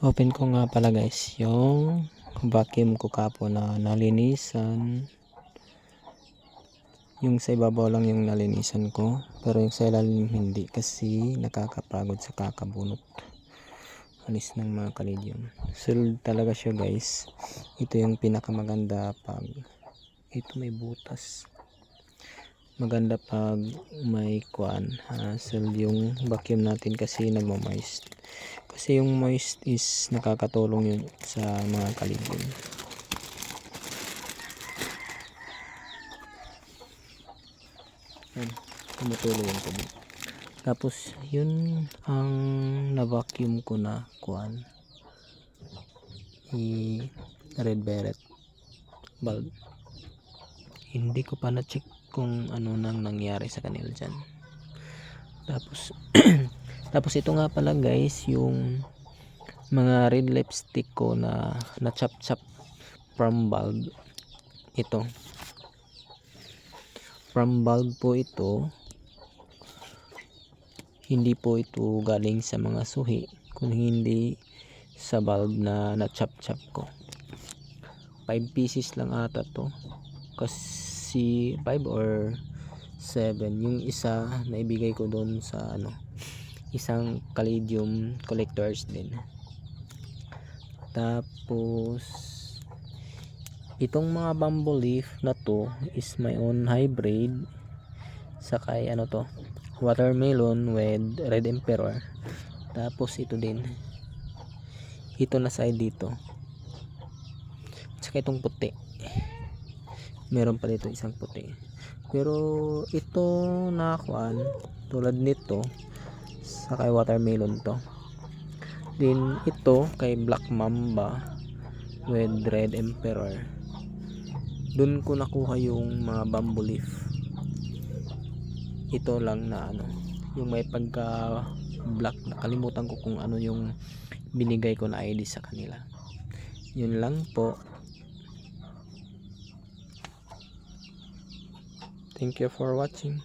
Open ko nga pala guys yung vacuum ko kapo na nalinisan. Yung sa ibabaw lang yung nalinisan ko, pero yung sa ilalim hindi kasi nakakapagod sa kakabunot. Alis ng mga kalidyum. Sealed talaga siya guys. Ito yung pinakamaganda pag ito may butas. Maganda pag may kuan, sealed yung vacuum natin kasi nagmo-moist. Kasi yung moist is nakakatulong yun sa mga kalidyum. Yan, tumutulong yung tubig. Tapos yun ang na-vacuum ko na kuan, red beret bulb. Hindi ko pa na-check kung ano nang nangyari sa kanila dyan. Tapos tapos ito nga pala guys yung mga red lipstick ko na chop from bulb. Ito from bulb po ito, hindi po ito galing sa mga suhi, kung hindi sa bulb na chop ko. 5 pieces lang ata to, kasi 5 or 7. Yung isa na ibigay ko doon sa isang Caladium collectors din. Tapos itong mga bamboo leaf na to is my own hybrid, sakay to, watermelon with red emperor. Tapos ito din, ito na side dito, saka itong puti, meron pa dito isang puti. Pero ito na kuan, tulad nito sa kay watermelon to. Then ito kay black mamba with red emperor. Dun ko nakuha yung mga bamboo leaf. Ito lang na yung may pagka black, nakalimutan ko kung ano yung binigay ko na ID sa kanila. Yun lang po. Thank you for watching.